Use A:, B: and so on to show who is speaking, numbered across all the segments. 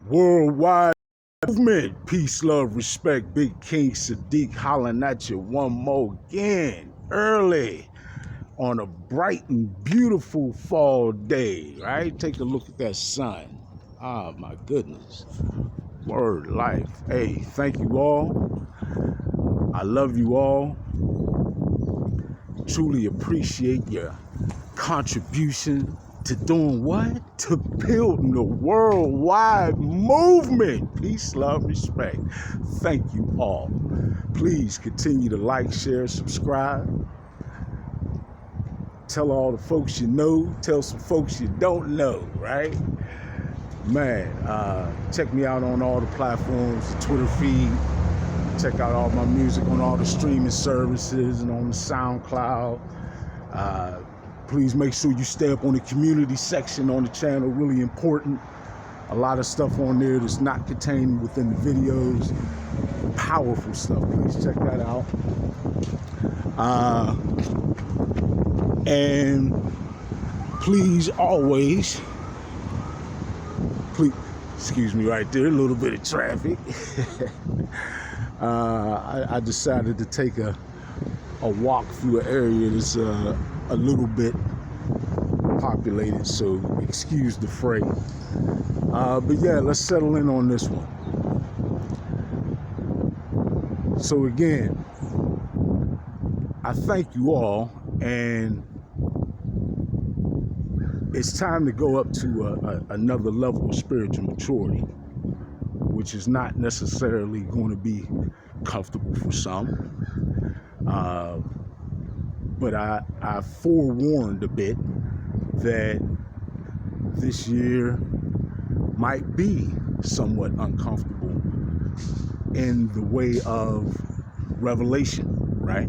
A: Worldwide movement. Peace, love, respect. Big King Sadiq hollering at you one more again. Early on a bright and beautiful fall day, right? Take a look at that sun. Ah, my goodness. Word life. Hey, thank you all. I love you all. Truly appreciate your contribution to doing what? To building the worldwide movement. Peace, love, respect. Thank you all. Please continue to like, share, subscribe. Tell all the folks you know. Tell some folks you don't know, right? Man, check me out on all the platforms, the Twitter feed. Check out all my music on all the streaming services and on the SoundCloud. Please make sure you stay up on the community section on the channel. Really important. A lot of stuff on there that's not contained within the videos. Powerful stuff. Please check that out. And please always, excuse me right there, a little bit of traffic. I decided to take a walk through an area that's a little bit populated, so excuse the freight. But yeah, let's settle in on this one. So again, I thank you all, and it's time to go up to another level of spiritual maturity, which is not necessarily going to be comfortable for some. But I forewarned a bit that this year might be somewhat uncomfortable in the way of revelation, right?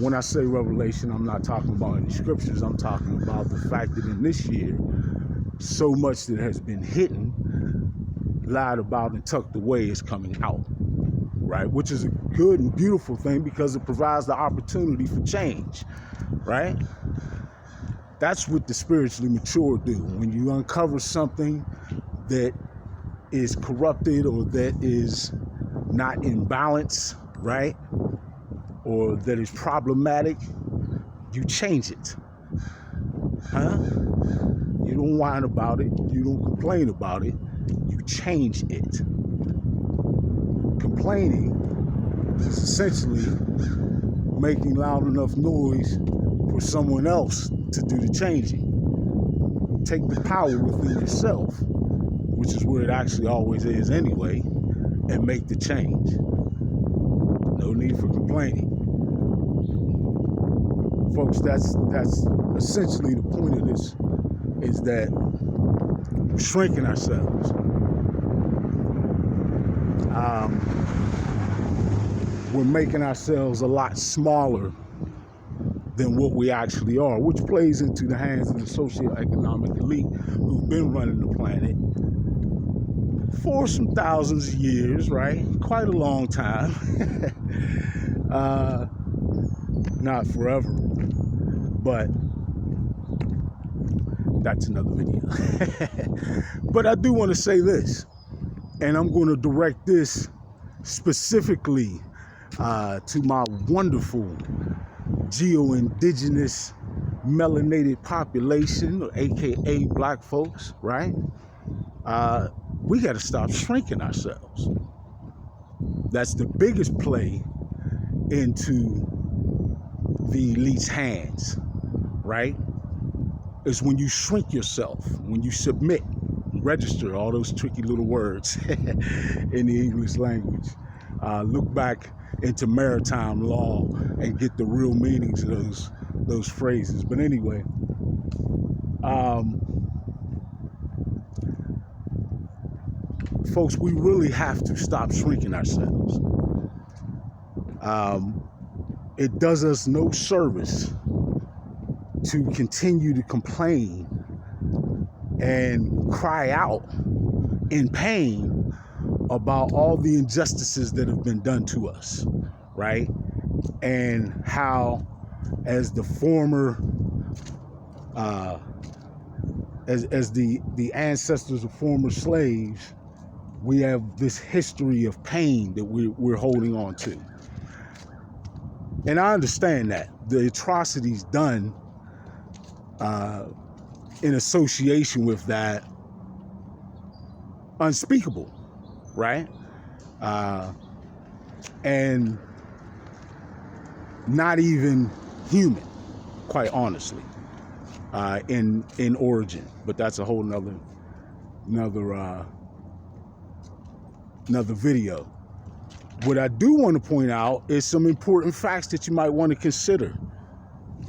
A: When I say revelation, I'm not talking about any scriptures. I'm talking about the fact that in this year, so much that has been hidden, lied about, and tucked away is coming out, right? Which is a good and beautiful thing because it provides the opportunity for change, right? That's what the spiritually mature do. When you uncover something that is corrupted or that is not in balance, right? Or that is problematic, you change it. Huh? You don't whine about it. You don't complain about it. You change it. Complaining is essentially making loud enough noise for someone else to do the changing. Take the power within yourself, which is where it actually always is anyway, and make the change. No need for complaining. Folks, that's essentially the point of this, is that we're shrinking ourselves. We're making ourselves a lot smaller than what we actually are, which plays into the hands of the socioeconomic elite who've been running the planet for some thousands of years, right? Quite a long time. Not forever, but that's another video. But I do want to say this, and I'm going to direct this specifically to my wonderful geo-indigenous melanated population, or AKA black folks, right? We got to stop shrinking ourselves. That's the biggest play into the elite's hands, right? Is when you shrink yourself, when you submit, register, all those tricky little words in the English language. Look back into maritime law and get the real meanings of those phrases. But anyway, folks, we really have to stop shrinking ourselves. It does us no service to continue to complain and cry out in pain about all the injustices that have been done to us, right? And how, as the former, as the ancestors of former slaves, We have this history of pain that we're holding on to. And I understand that. The atrocities done in association with that, unspeakable, right? And not even human, quite honestly, in origin. But that's a whole nother video. What I do want to point out is some important facts that you might want to consider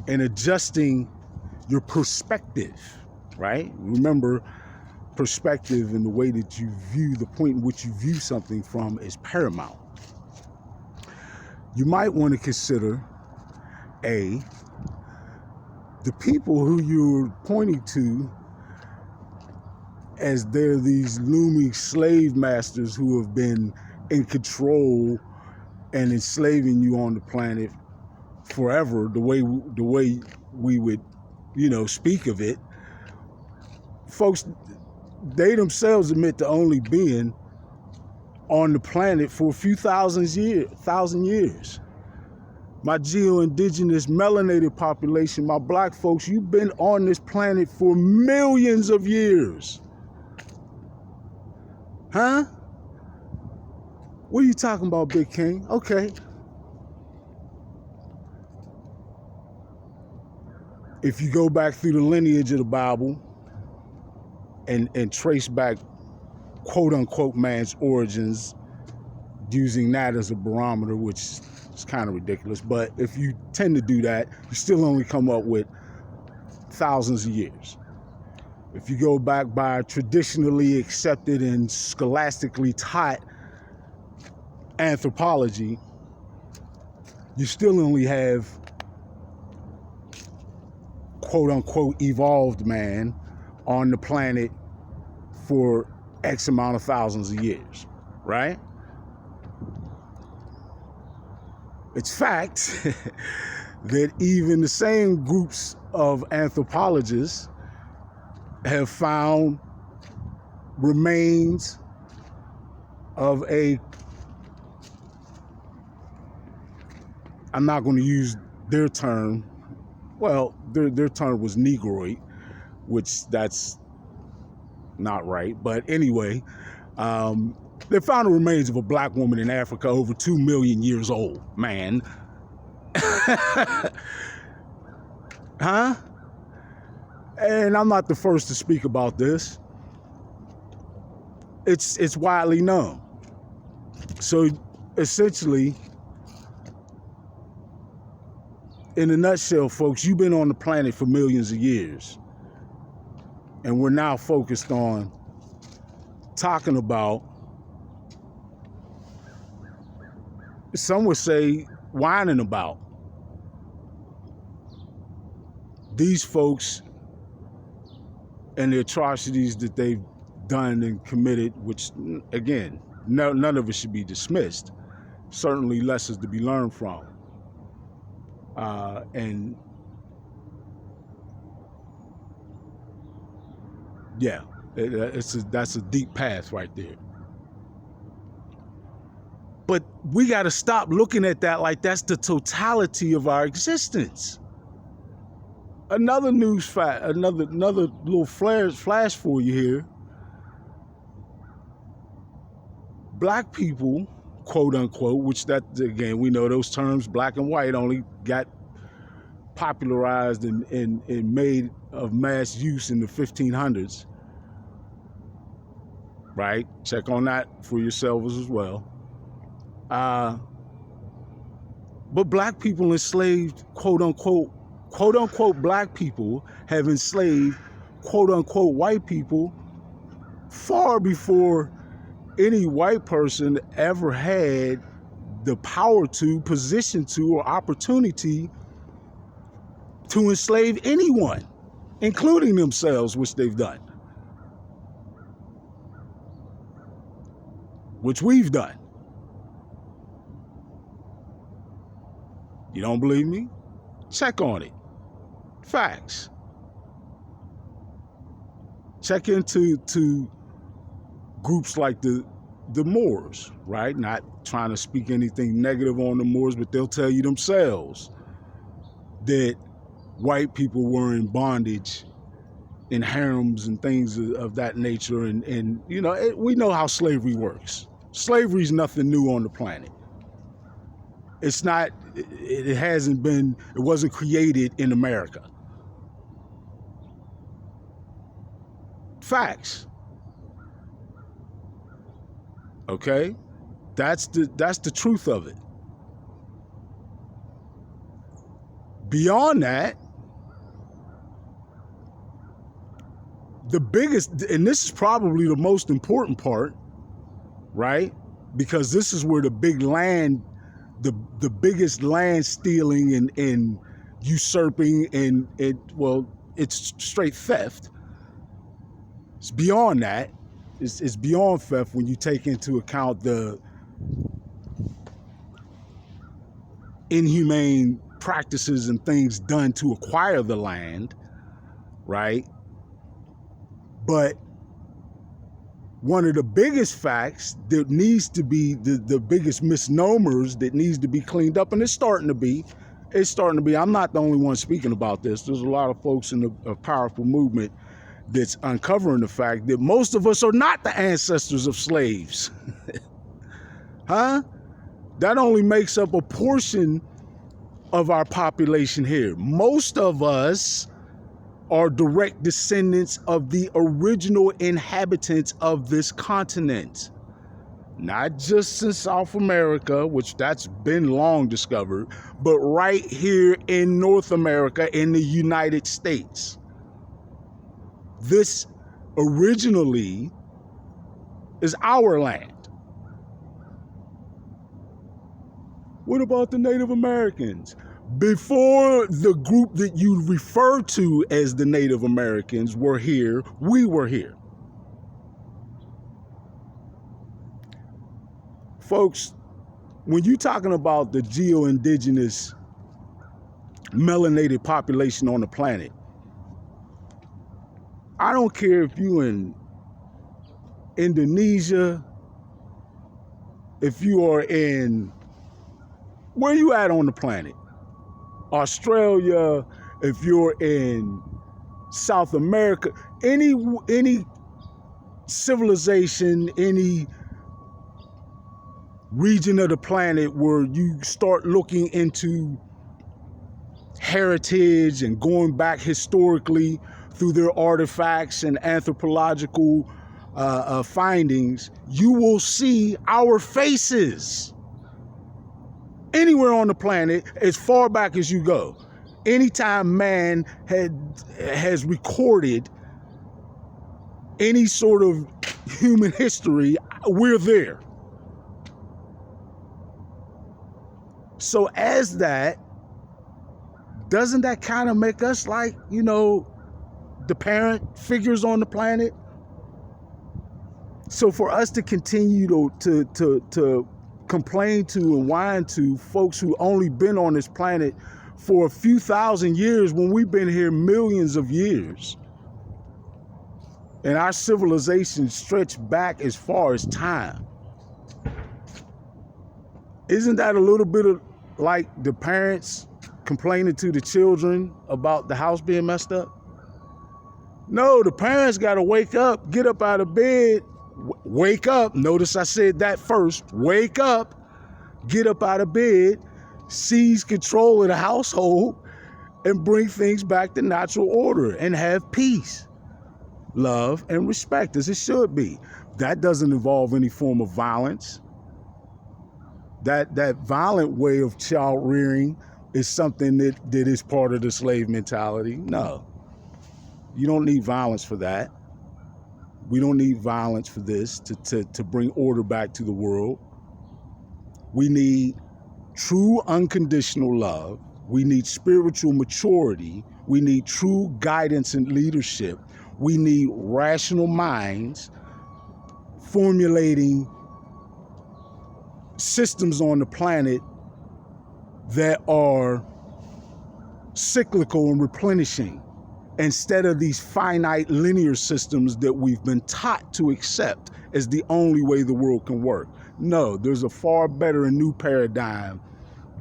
A: in adjusting your perspective, right? Remember, perspective and the way that you view, the point in which you view something from is paramount. You might want to consider, A, the people who you're pointing to as they're these looming slave masters who have been in control and enslaving you on the planet forever, the way we would, speak of it. Folks, they themselves admit to only being on the planet for a few thousand years. My geo-indigenous melanated population, my black folks, you've been on this planet for millions of years. Huh? What are you talking about, Big King? Okay. If you go back through the lineage of the Bible and trace back quote unquote man's origins, using that as a barometer, which is kind of ridiculous, but if you tend to do that, you still only come up with thousands of years. If you go back by traditionally accepted and scholastically taught anthropology, you still only have quote unquote evolved man on the planet for X amount of thousands of years, right? It's fact that even the same groups of anthropologists have found remains of I'm not going to use their term. Well, their term was Negroid, which that's not right. But anyway, they found the remains of a black woman in Africa over 2 million years old, man. Huh? And I'm not the first to speak about this. It's widely known. So essentially, in a nutshell, folks, you've been on the planet for millions of years. And we're now focused on talking about, some would say, whining about these folks and the atrocities that they've done and committed, which, again, none of it should be dismissed. Certainly lessons to be learned from. And yeah, that's a deep path right there. But we got to stop looking at that like that's the totality of our existence. Another news fact, another little flash for you here. Black people, quote unquote, which that, again, we know those terms, black and white, only got popularized and made of mass use in the 1500s. Right? Check on that for yourselves as well. But black people enslaved, quote unquote black people have enslaved, quote unquote white people far before any white person ever had the power to, position to, or opportunity to enslave anyone, including themselves, which they've done. Which we've done. You don't believe me? Check on it. Facts. Check into groups like the the Moors, right? Not trying to speak anything negative on the Moors, but they'll tell you themselves that white people were in bondage in harems and things of that nature. And you know, we know how slavery works. Slavery is nothing new on the planet. It's not, it hasn't been, it wasn't created in America. Facts. Okay? That's the truth of it. Beyond that, the biggest, and this is probably the most important part, right? Because this is where the big land, the biggest land stealing and usurping and well, it's straight theft. It's beyond that. It's beyond theft when you take into account the inhumane practices and things done to acquire the land, right? But one of the biggest facts that needs to be, the biggest misnomers that needs to be cleaned up, and it's starting to be, I'm not the only one speaking about this. There's a lot of folks in a powerful movement that's uncovering the fact that most of us are not the ancestors of slaves. Huh? That only makes up a portion of our population here. Most of us are direct descendants of the original inhabitants of this continent. Not just in South America, which that's been long discovered, but right here in North America, in the United States. This originally is our land. What about the Native Americans? Before the group that you refer to as the Native Americans were here, we were here. Folks, when you're talking about the geo-indigenous melanated population on the planet, I don't care if you in Indonesia, if you are in, where you at on the planet? Australia, if you're in South America, any civilization, any region of the planet where you start looking into heritage and going back historically through their artifacts and anthropological findings, you will see our faces. Anywhere on the planet, as far back as you go, anytime man has recorded any sort of human history, we're there. So as that, doesn't that kind of make us like, you know, the parent figures on the planet? So for us to continue to complain to and whine to folks who only been on this planet for a few thousand years when we've been here millions of years, and our civilization stretched back as far as time, isn't that a little bit of like the parents complaining to the children about the house being messed up? No, the parents got to wake up, get up out of bed, wake up. Notice I said that first. Wake up, get up out of bed, seize control of the household, and bring things back to natural order and have peace, love, and respect as it should be. That doesn't involve any form of violence. That violent way of child rearing is something that is part of the slave mentality. No, you don't need violence for that. We don't need violence for this to bring order back to the world. We need true unconditional love. We need spiritual maturity. We need true guidance and leadership. We need rational minds formulating systems on the planet that are cyclical and replenishing instead of these finite linear systems that we've been taught to accept as the only way the world can work. No, there's a far better and new paradigm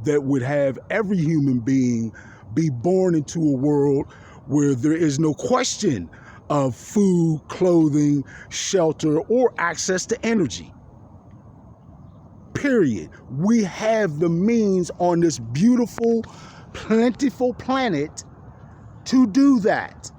A: that would have every human being be born into a world where there is no question of food, clothing, shelter, or access to energy. Period. We have the means on this beautiful, plentiful planet to do that.